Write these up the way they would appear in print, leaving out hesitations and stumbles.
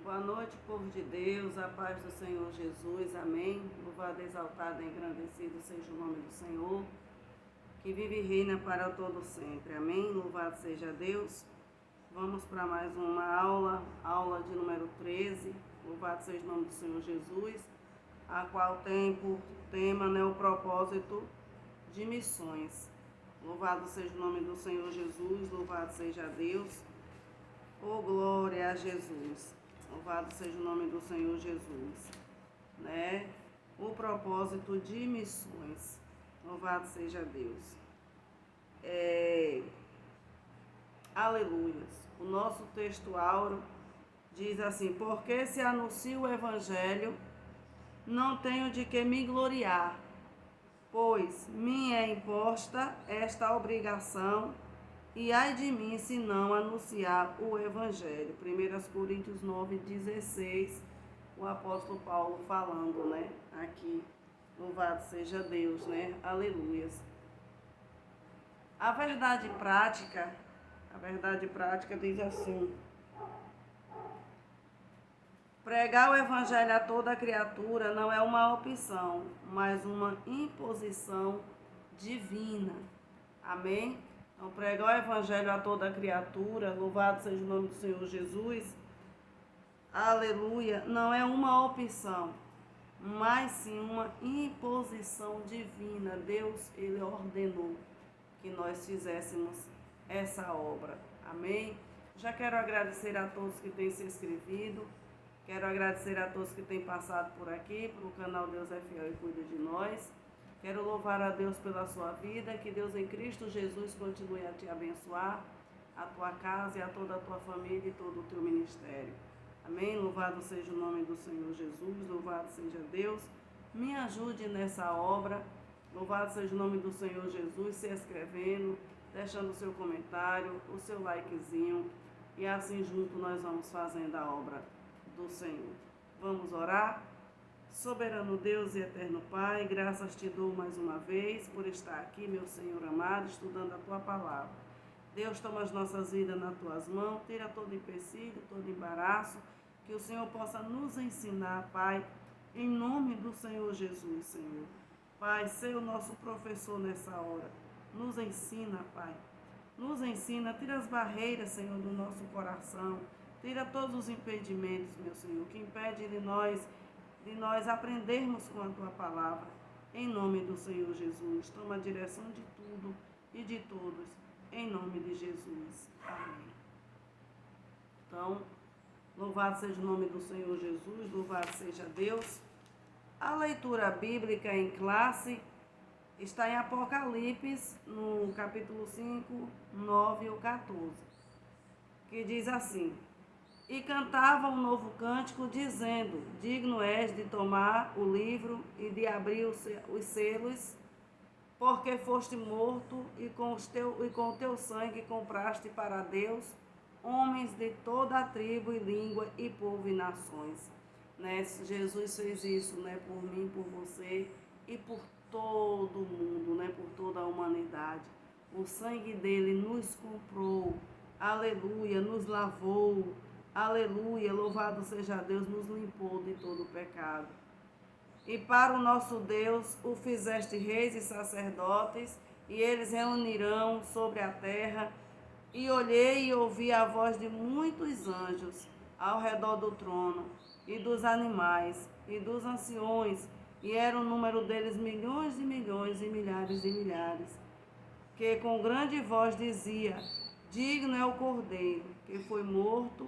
Boa noite, povo de Deus, a paz do Senhor Jesus, amém. Louvado, exaltado e engrandecido seja o nome do Senhor, que vive e reina para todo sempre, amém. Louvado seja Deus. Vamos para mais uma aula de número 13. Louvado seja o nome do Senhor Jesus, a qual tem por tema, o propósito de missões. Louvado seja o nome do Senhor Jesus, louvado seja Deus. Oh, glória a Jesus. Louvado seja o nome do Senhor Jesus, O propósito de missões. Louvado seja Deus. Aleluias. O nosso texto áureo diz assim: porque se anuncio o evangelho, não tenho de que me gloriar, pois me é imposta esta obrigação, e ai de mim se não anunciar o evangelho. 1 Coríntios 9:16, o apóstolo Paulo falando, aqui. Louvado seja Deus, Aleluias. A verdade prática diz assim: pregar o evangelho a toda criatura não é uma opção, mas uma imposição divina. Amém? Então, pregar o evangelho a toda criatura, louvado seja o nome do Senhor Jesus, aleluia, não é uma opção, mas sim uma imposição divina. Deus, Ele ordenou que nós fizéssemos essa obra. Amém? Já quero agradecer a todos que têm se inscrevido, quero agradecer a todos que têm passado por aqui, para o canal Deus é Fiel e Cuida de Nós. Quero louvar a Deus pela sua vida, que Deus em Cristo Jesus continue a te abençoar, a tua casa e a toda a tua família e todo o teu ministério. Amém? Louvado seja o nome do Senhor Jesus, louvado seja Deus. Me ajude nessa obra, louvado seja o nome do Senhor Jesus, se inscrevendo, deixando o seu comentário, o seu likezinho, e assim junto nós vamos fazendo a obra do Senhor. Vamos orar? Soberano Deus e eterno Pai, graças te dou mais uma vez por estar aqui, meu Senhor amado, estudando a tua palavra. Deus, toma as nossas vidas nas tuas mãos, tira todo empecilho, todo embaraço, que o Senhor possa nos ensinar, Pai, em nome do Senhor Jesus, Senhor. Pai, seja o nosso professor nessa hora. Nos ensina, Pai. Nos ensina, tira as barreiras, Senhor, do nosso coração. Tira todos os impedimentos, meu Senhor, que impede de nós aprendermos com a tua palavra. Em nome do Senhor Jesus. Toma a direção de tudo e de todos. Em nome de Jesus. Amém. Então, louvado seja o nome do Senhor Jesus. Louvado seja Deus. A leitura bíblica em classe está em Apocalipse, no capítulo 5, 9 ou 14. Que diz assim: e cantava um novo cântico, dizendo: digno és de tomar o livro e de abrir os selos, porque foste morto e com o teu sangue compraste para Deus homens de toda a tribo e língua e povo e nações. Jesus fez isso, por mim, por você e por todo mundo, por toda a humanidade. O sangue dele nos comprou, aleluia, nos lavou. Aleluia, louvado seja Deus, nos limpou de todo o pecado. E para o nosso Deus o fizeste reis e sacerdotes, e eles reunirão sobre a terra. E olhei e ouvi a voz de muitos anjos ao redor do trono, e dos animais, e dos anciões, e era o número deles milhões e milhões e milhares de milhares, que com grande voz dizia: digno é o Cordeiro, que foi morto,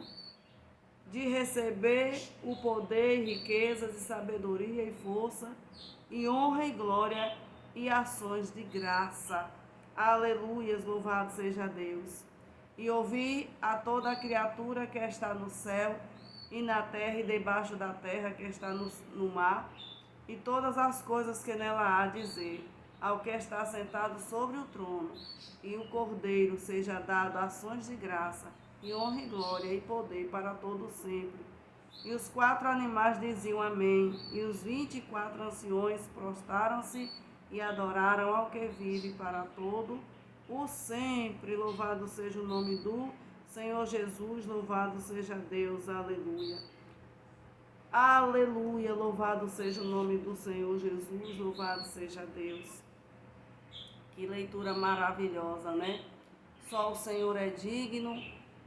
de receber o poder, riquezas e sabedoria e força, e honra e glória e ações de graça. Aleluias, louvado seja Deus. E ouvi a toda a criatura que está no céu e na terra e debaixo da terra, que está no mar, e todas as coisas que nela há dizer, ao que está sentado sobre o trono, e o Cordeiro seja dado ações de graça, e honra e glória e poder para todo sempre. E os 4 animais diziam amém, e os 24 anciões prostraram-se e adoraram ao que vive para todo o sempre. Louvado seja o nome do Senhor Jesus, louvado seja Deus, aleluia. Aleluia, louvado seja o nome do Senhor Jesus, louvado seja Deus. Que leitura maravilhosa, né? Só o Senhor é digno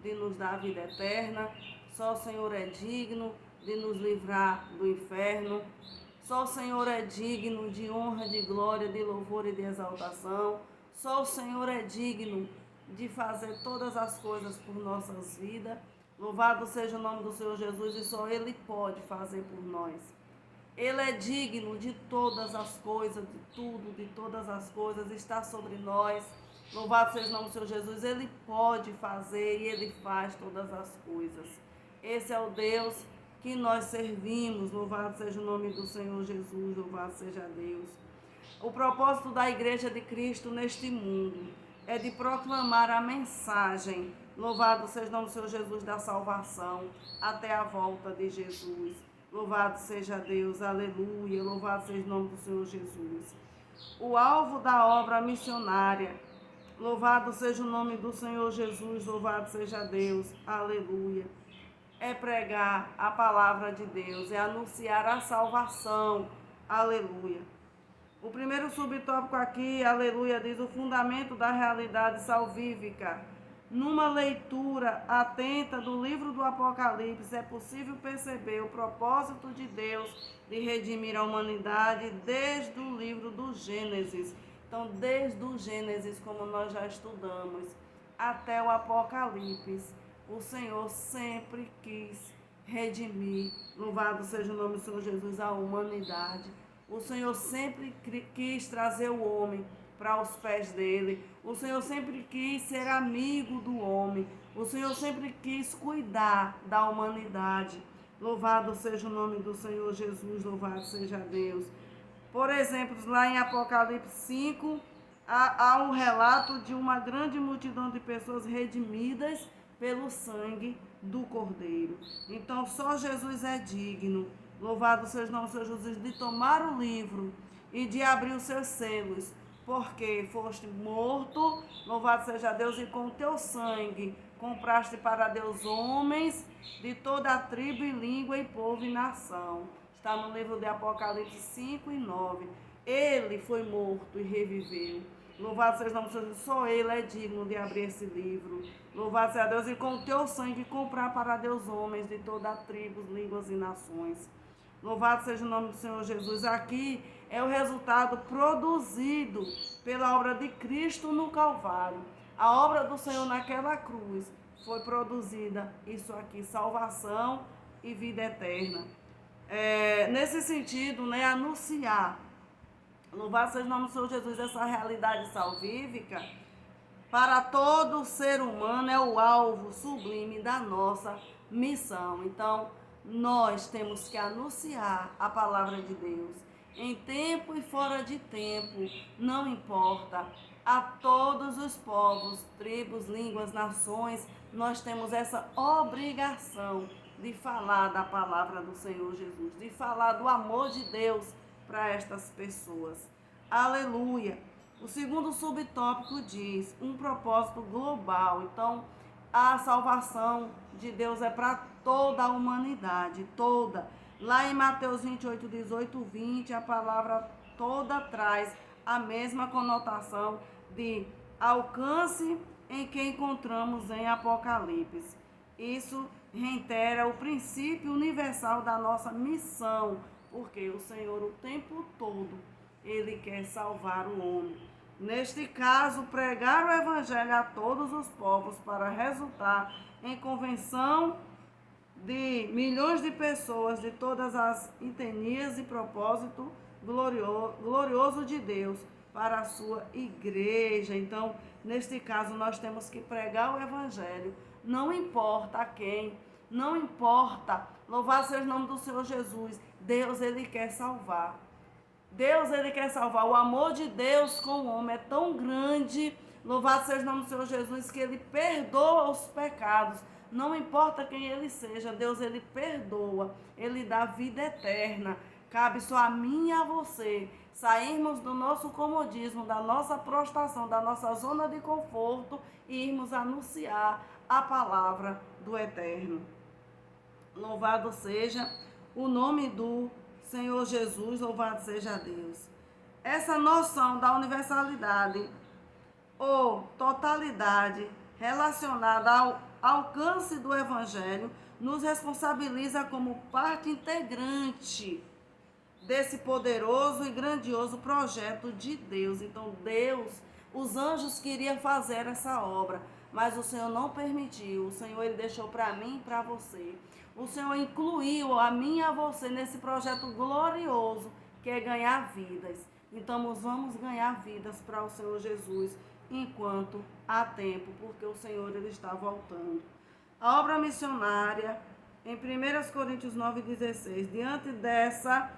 de nos dar a vida eterna, só o Senhor é digno de nos livrar do inferno, só o Senhor é digno de honra, de glória, de louvor e de exaltação, só o Senhor é digno de fazer todas as coisas por nossas vidas. Louvado seja o nome do Senhor Jesus, e só Ele pode fazer por nós. Ele é digno de todas as coisas, de tudo, de todas as coisas, está sobre nós. Louvado seja o nome do Senhor Jesus, Ele pode fazer e Ele faz todas as coisas. Esse é o Deus que nós servimos. Louvado seja o nome do Senhor Jesus, louvado seja Deus. O propósito da Igreja de Cristo neste mundo é de proclamar a mensagem, louvado seja o nome do Senhor Jesus, da salvação, até a volta de Jesus. Louvado seja Deus, aleluia, louvado seja o nome do Senhor Jesus. O alvo da obra missionária, louvado seja o nome do Senhor Jesus, louvado seja Deus, aleluia. É pregar a palavra de Deus, é anunciar a salvação, aleluia. O primeiro subtópico aqui, aleluia, diz o fundamento da realidade salvífica. Numa leitura atenta do livro do Apocalipse, é possível perceber o propósito de Deus de redimir a humanidade desde o livro do Gênesis. Então, desde o Gênesis, como nós já estudamos, até o Apocalipse, o Senhor sempre quis redimir, louvado seja o nome do Senhor Jesus, a humanidade. O Senhor sempre quis trazer o homem para os pés dele. O Senhor sempre quis ser amigo do homem. O Senhor sempre quis cuidar da humanidade. Louvado seja o nome do Senhor Jesus, louvado seja Deus. Por exemplo, lá em Apocalipse 5, há um relato de uma grande multidão de pessoas redimidas pelo sangue do Cordeiro. Então, só Jesus é digno. Louvado seja o nome do Senhor Jesus, de tomar o livro e de abrir os seus selos, porque foste morto, louvado seja Deus, e com teu sangue compraste para Deus homens de toda a tribo e língua e povo e nação. Está no livro de Apocalipse 5 e 9. Ele foi morto e reviveu. Louvado seja o nome do Senhor Jesus, só Ele é digno de abrir esse livro. Louvado seja Deus, e com teu sangue comprar para Deus homens de toda a tribo, línguas e nações. Louvado seja o nome do Senhor Jesus. Aqui é o resultado produzido pela obra de Cristo no Calvário. A obra do Senhor naquela cruz foi produzida, isso aqui, salvação e vida eterna. Nesse sentido, né, anunciar, louvado seja o nome do Senhor Jesus, essa realidade salvífica, para todo ser humano é o alvo sublime da nossa missão. Então, nós temos que anunciar a palavra de Deus em tempo e fora de tempo, não importa, a todos os povos, tribos, línguas, nações. Nós temos essa obrigação de falar da palavra do Senhor Jesus, de falar do amor de Deus para estas pessoas. Aleluia! O segundo subtópico diz um propósito global. Então, a salvação de Deus é para toda a humanidade, toda. Lá em Mateus 28, 18, 20, a palavra toda traz a mesma conotação de alcance em que encontramos em Apocalipse. Isso reitera o princípio universal da nossa missão, porque o Senhor o tempo todo, Ele quer salvar o homem. Neste caso, pregar o Evangelho a todos os povos para resultar em convenção de milhões de pessoas de todas as etnias e propósito glorioso de Deus para a sua igreja. Então, neste caso, nós temos que pregar o Evangelho, não importa a quem, não importa, louvado seja o nome do Senhor Jesus, Deus, Ele quer salvar. Deus, Ele quer salvar. O amor de Deus com o homem é tão grande, louvado seja o nome do Senhor Jesus, que Ele perdoa os pecados. Não importa quem Ele seja, Deus, Ele perdoa. Ele dá vida eterna. Cabe só a mim e a você sairmos do nosso comodismo, da nossa prostração, da nossa zona de conforto e irmos anunciar a palavra do Eterno. Louvado seja o nome do Senhor Jesus, louvado seja Deus. Essa noção da universalidade ou totalidade relacionada ao alcance do Evangelho nos responsabiliza como parte integrante desse poderoso e grandioso projeto de Deus. Então, Deus, os anjos queriam fazer essa obra, mas o Senhor não permitiu. O Senhor, ele deixou para mim e para você. O Senhor incluiu a mim e a você nesse projeto glorioso que é ganhar vidas. Então, nós vamos ganhar vidas para o Senhor Jesus enquanto há tempo, porque o Senhor, ele está voltando. A obra missionária, em 1 Coríntios 9,16, diante dessa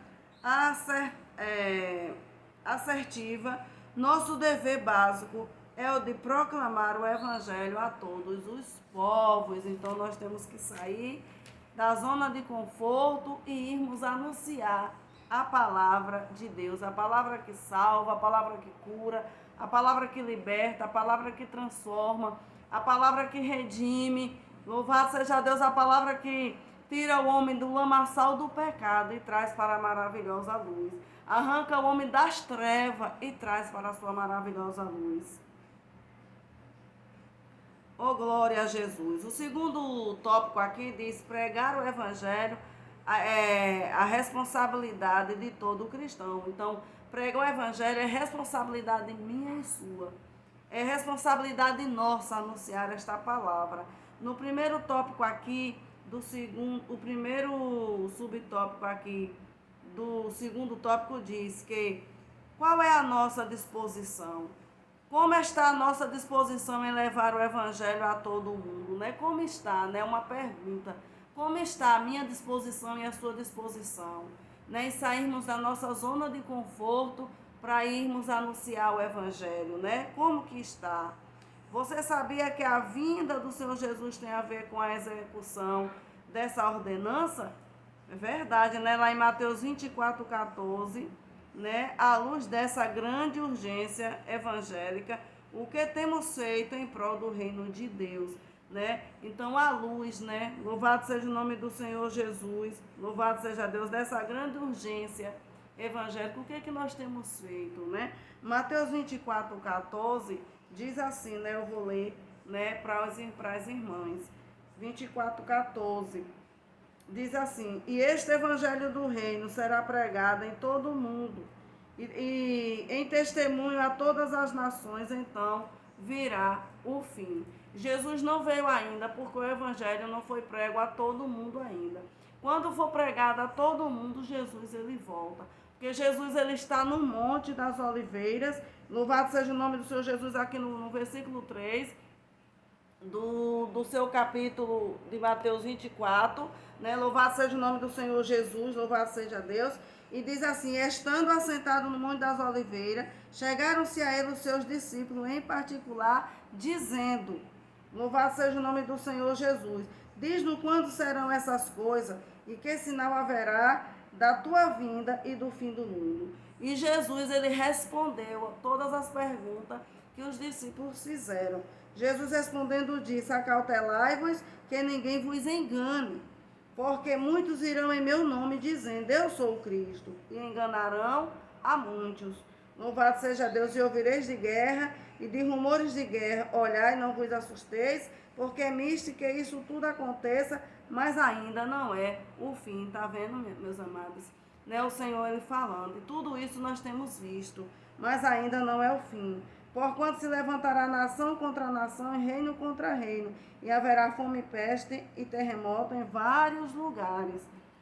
assertiva, nosso dever básico é o de proclamar o Evangelho a todos os povos. Então, nós temos que sair da zona de conforto e irmos anunciar a palavra de Deus, a palavra que salva, a palavra que cura, a palavra que liberta, a palavra que transforma, a palavra que redime. Louvado seja Deus, a palavra que tira o homem do lamaçal do pecado e traz para a maravilhosa luz. Arranca o homem das trevas e traz para a sua maravilhosa luz. Oh, glória a Jesus. O segundo tópico aqui diz pregar o evangelho a responsabilidade de todo cristão. Então, pregar o evangelho é responsabilidade minha e sua. É responsabilidade nossa anunciar esta palavra. No primeiro tópico aqui, o primeiro subtópico aqui do segundo tópico diz que qual é a nossa disposição? Como está a nossa disposição em levar o evangelho a todo mundo, né? Como está, né? Uma pergunta. Como está a minha disposição e a sua disposição, né? Em sairmos da nossa zona de conforto para irmos anunciar o evangelho, né? Como que está? Você sabia que a vinda do Senhor Jesus tem a ver com a execução dessa ordenança? É verdade, né? Lá em Mateus 24:14, né? À luz dessa grande urgência evangélica, o que temos feito em prol do reino de Deus, né? Então, à luz, né? Louvado seja o nome do Senhor Jesus, louvado seja Deus, dessa grande urgência evangélica, o que é que nós temos feito, né? Mateus 24:14 diz assim, né? Eu vou ler, né? Para as irmãs. 24:14 diz assim: e este evangelho do reino será pregado em todo o mundo e em testemunho a todas as nações, então virá o fim. Jesus não veio ainda porque o evangelho não foi prego a todo mundo ainda. Quando for pregado a todo mundo, Jesus ele volta. Porque Jesus ele está no Monte das Oliveiras. Louvado seja o nome do Senhor Jesus aqui no versículo 3 do seu capítulo de Mateus 24, né? Louvado seja o nome do Senhor Jesus, louvado seja Deus. E diz assim: estando assentado no Monte das Oliveiras, chegaram-se a ele os seus discípulos em particular, dizendo, louvado seja o nome do Senhor Jesus, diz-nos quando serão essas coisas e que sinal haverá da tua vinda e do fim do mundo. E Jesus ele respondeu a todas as perguntas que os discípulos fizeram. Jesus respondendo disse: acautelai-vos que ninguém vos engane, porque muitos irão em meu nome dizendo, eu sou o Cristo, e enganarão a muitos. Louvado seja Deus, e ouvireis de guerra e de rumores de guerra, olhai, não vos assusteis, porque é misto que isso tudo aconteça, mas ainda não é o fim. Tá vendo, meus amados? Né? O Senhor ele falando, e tudo isso nós temos visto, mas ainda não é o fim. Porquanto se levantará nação contra nação e reino contra reino, e haverá fome, peste e terremoto em vários lugares.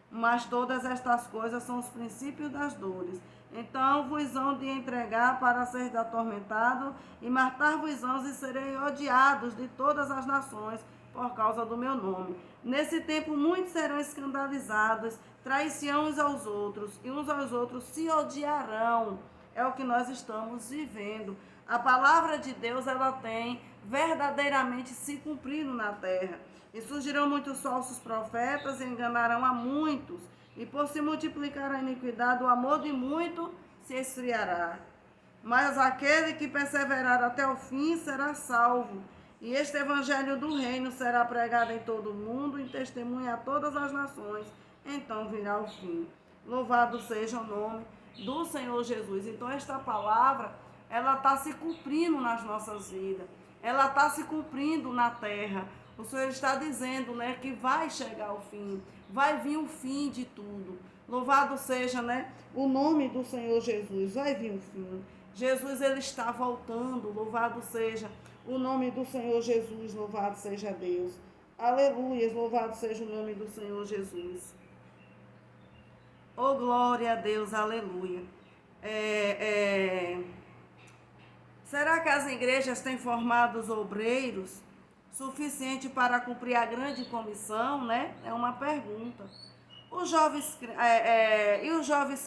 Mas todas estas coisas são os princípios das dores. Então vos hão de entregar para seres atormentados, e matar-vos-ão e serem odiados de todas as nações por causa do meu nome. Nesse tempo muitos serão escandalizados, trair-se-ão uns aos outros, e uns aos outros se odiarão. É o que nós estamos vivendo. A palavra de Deus, ela tem verdadeiramente se cumprindo na terra. E surgirão muitos falsos profetas e enganarão a muitos. E por se multiplicar a iniquidade, o amor de muito se esfriará. Mas aquele que perseverar até o fim será salvo. E este evangelho do reino será pregado em todo o mundo, em testemunha a todas as nações. então virá o fim. Louvado seja o nome do Senhor Jesus. Então esta palavra, ela está se cumprindo nas nossas vidas. Ela está se cumprindo na terra. O Senhor está dizendo, né, que vai chegar o fim. Vai vir o fim de tudo. Louvado seja, né, o nome do Senhor Jesus. Vai vir o fim. Jesus, ele está voltando. Louvado seja o nome do Senhor Jesus. Louvado seja Deus. Aleluia. Louvado seja o nome do Senhor Jesus. Oh, glória a Deus, aleluia. Será que as igrejas têm formado os obreiros suficiente para cumprir a grande comissão, né? É uma pergunta. Os jovens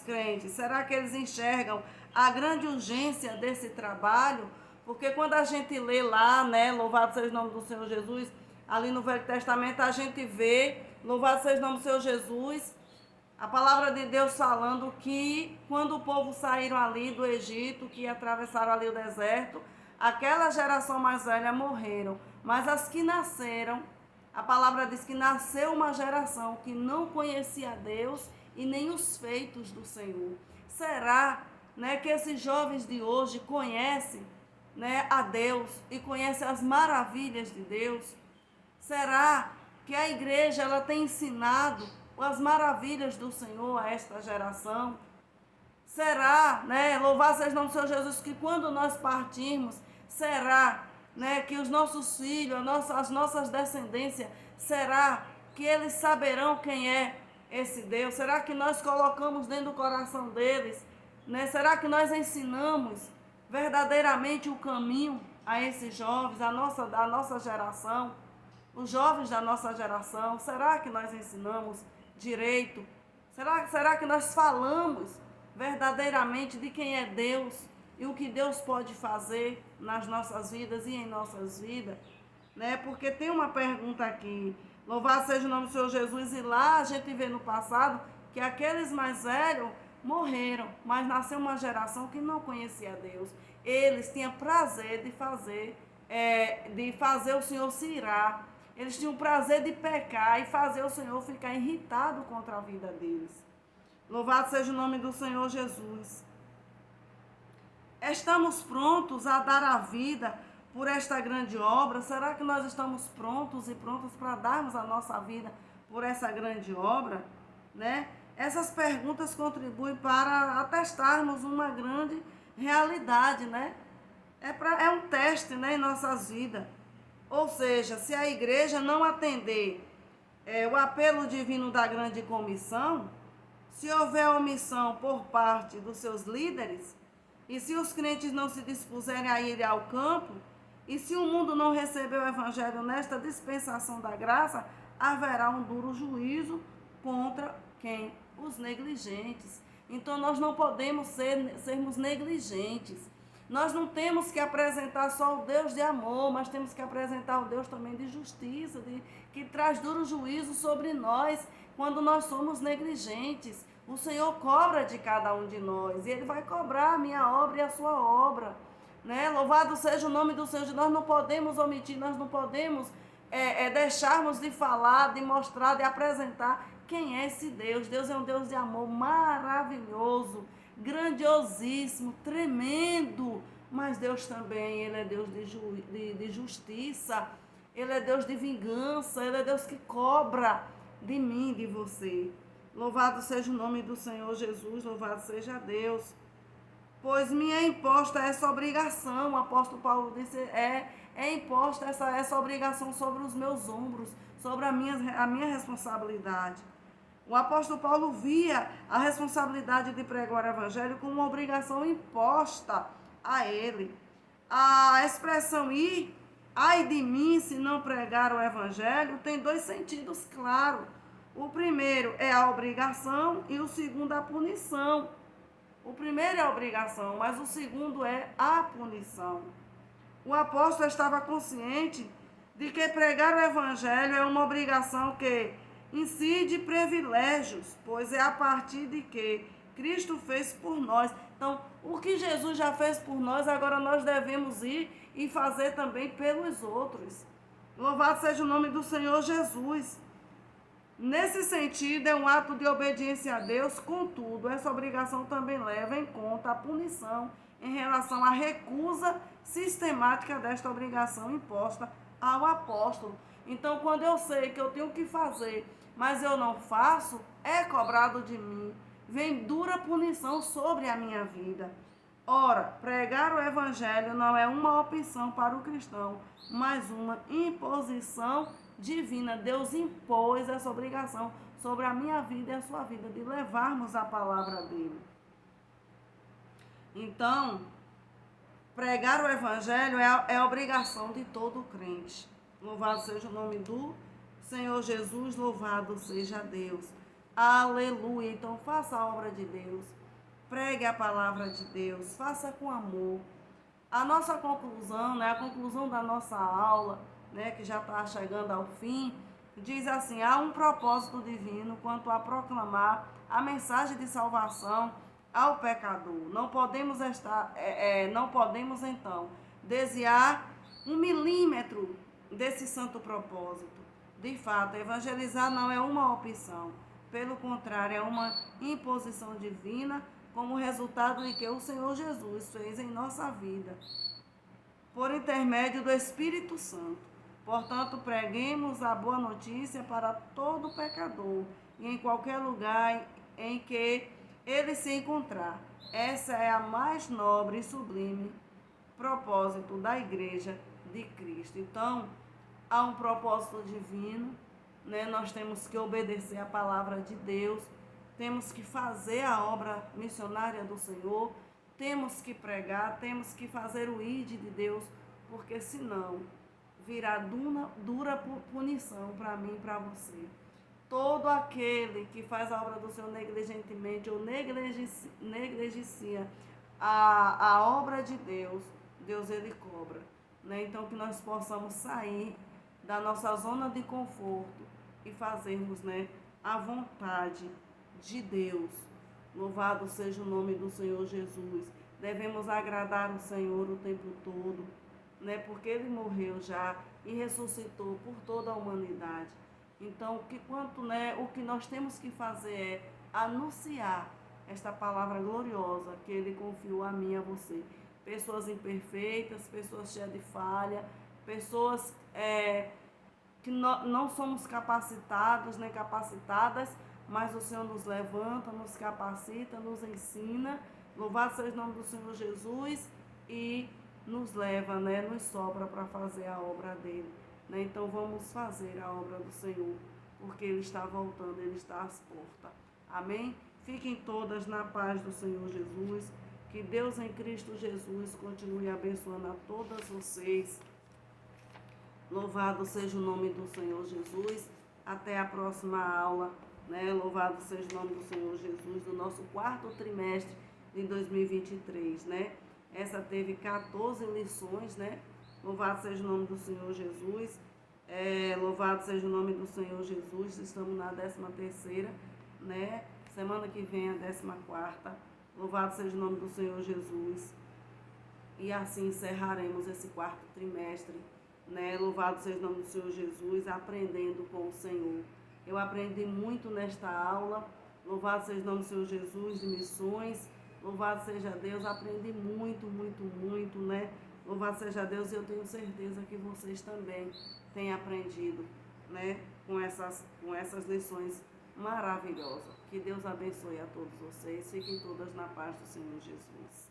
crentes, será que eles enxergam a grande urgência desse trabalho? Porque quando a gente lê lá, né, louvado seja o nome do Senhor Jesus, ali no Velho Testamento a gente vê, louvado seja o nome do Senhor Jesus, a palavra de Deus falando que quando o povo saíram ali do Egito, que atravessaram ali o deserto, aquela geração mais velha morreram. Mas as que nasceram, a palavra diz que nasceu uma geração que não conhecia Deus e nem os feitos do Senhor. Será, né, que esses jovens de hoje conhecem, né, a Deus e conhecem as maravilhas de Deus? Será que a igreja ela tem ensinado as maravilhas do Senhor a esta geração? Será, né, louvado seja o nome do Senhor Jesus, que quando nós partirmos, será, né, que os nossos filhos, as nossas descendências, será que eles saberão quem é esse Deus? Será que nós colocamos dentro do coração deles, né? Será que nós ensinamos verdadeiramente o caminho a esses jovens, a nossa geração, os jovens da nossa geração? Será que nós ensinamos direito? Será que nós falamos verdadeiramente de quem é Deus e o que Deus pode fazer nas nossas vidas e em nossas vidas? Né? Porque tem uma pergunta aqui, louvado seja o nome do Senhor Jesus, e lá a gente vê no passado que aqueles mais velhos morreram, mas nasceu uma geração que não conhecia Deus. Eles tinham prazer de fazer o Senhor se irar. Eles tinham prazer de pecar e fazer o Senhor ficar irritado contra a vida deles. Louvado seja o nome do Senhor Jesus. Estamos prontos a dar a vida por esta grande obra? Será que nós estamos prontos e prontos para darmos a nossa vida por essa grande obra? Né? Essas perguntas contribuem para atestarmos uma grande realidade, né? É um teste, né, em nossas vidas. Ou seja, se a igreja não atender o apelo divino da grande comissão, se houver omissão por parte dos seus líderes, e se os crentes não se dispuserem a ir ao campo, e se o mundo não receber o evangelho nesta dispensação da graça, haverá um duro juízo contra quem? Os negligentes. Então nós não podemos sermos negligentes. Nós não temos que apresentar só o Deus de amor, mas temos que apresentar o Deus também de justiça, que traz duro juízo sobre nós quando nós somos negligentes. O Senhor cobra de cada um de nós, e Ele vai cobrar a minha obra e a sua obra. Né? Louvado seja o nome do Senhor. Nós não podemos omitir, nós não podemos deixarmos de falar, de mostrar, de apresentar quem é esse Deus. Deus é um Deus de amor maravilhoso, grandiosíssimo, tremendo, mas Deus também, Ele é Deus de justiça, Ele é Deus de vingança, Ele é Deus que cobra de mim, de você. Louvado seja o nome do Senhor Jesus, louvado seja Deus. Pois me é imposta essa obrigação, o apóstolo Paulo disse, é imposta essa obrigação sobre os meus ombros, sobre a minha responsabilidade. O apóstolo Paulo via a responsabilidade de pregar o evangelho como uma obrigação imposta a ele. A expressão ir, ai de mim se não pregar o evangelho, tem dois sentidos claros. O primeiro é a obrigação e o segundo a punição. O primeiro é a obrigação, mas o segundo é a punição. O apóstolo estava consciente de que pregar o evangelho é uma obrigação que incide privilégios, pois é a partir de que Cristo fez por nós. Então, o que Jesus já fez por nós, agora nós devemos ir e fazer também pelos outros. Louvado seja o nome do Senhor Jesus. Nesse sentido, é um ato de obediência a Deus, contudo, essa obrigação também leva em conta a punição em relação à recusa sistemática desta obrigação imposta ao apóstolo. Então, quando eu sei que eu tenho que fazer, mas eu não faço, é cobrado de mim, vem dura punição sobre a minha vida. Ora, pregar o evangelho não é uma opção para o cristão, mas uma imposição divina. Deus impôs essa obrigação sobre a minha vida e a sua vida, de levarmos a palavra dele. Então, pregar o evangelho é a obrigação de todo crente. Louvado seja o nome do Senhor Jesus, louvado seja Deus. Aleluia. Então, faça a obra de Deus. Pregue a palavra de Deus. Faça com amor. A nossa conclusão, a conclusão da nossa aula, que já está chegando ao fim, diz assim: há um propósito divino quanto a proclamar a mensagem de salvação ao pecador. Não podemos então desviar 1 milímetro desse santo propósito. De fato, evangelizar não é uma opção, pelo contrário, é uma imposição divina, como resultado de que o Senhor Jesus fez em nossa vida, por intermédio do Espírito Santo. Portanto, preguemos a boa notícia para todo pecador e em qualquer lugar em que ele se encontrar. Essa é a mais nobre e sublime propósito da Igreja de Cristo. Então, há um propósito divino, nós temos que obedecer a palavra de Deus, temos que fazer a obra missionária do Senhor, temos que pregar, temos que fazer o ID de Deus, porque senão virá dura punição para mim e para você. Todo aquele que faz a obra do Senhor negligentemente ou negligencia a obra de Deus, Deus ele cobra. Então que nós possamos sair da nossa zona de conforto e fazermos a vontade de Deus. Louvado seja o nome do Senhor Jesus. Devemos agradar o Senhor o tempo todo, porque Ele morreu já e ressuscitou por toda a humanidade. Então, o que nós temos que fazer é anunciar esta palavra gloriosa que Ele confiou a mim e a você. Pessoas imperfeitas, pessoas cheias de falha, pessoas que não somos capacitados nem capacitadas, mas o Senhor nos levanta, nos capacita, nos ensina. Louvado seja o nome do Senhor Jesus e nos leva, nos sopra para fazer a obra dele. Então vamos fazer a obra do Senhor, porque Ele está voltando, Ele está às portas. Amém? Fiquem todas na paz do Senhor Jesus. Que Deus em Cristo Jesus continue abençoando a todas vocês. Louvado seja o nome do Senhor Jesus. Até a próxima aula. Louvado seja o nome do Senhor Jesus, do nosso 4º trimestre de 2023, Essa teve 14 lições, Louvado seja o nome do Senhor Jesus. Louvado seja o nome do Senhor Jesus. Estamos na 13ª, Semana que vem a 14ª. Louvado seja o nome do Senhor Jesus. E assim encerraremos esse 4º trimestre, Louvado seja o nome do Senhor Jesus, aprendendo com o Senhor. Eu aprendi muito nesta aula. Louvado seja o nome do Senhor Jesus, de missões. Louvado seja Deus, aprendi muito, muito, muito, Louvado seja Deus, e eu tenho certeza que vocês também têm aprendido, com essas lições maravilhosas. Que Deus abençoe a todos vocês. Fiquem todas na paz do Senhor Jesus.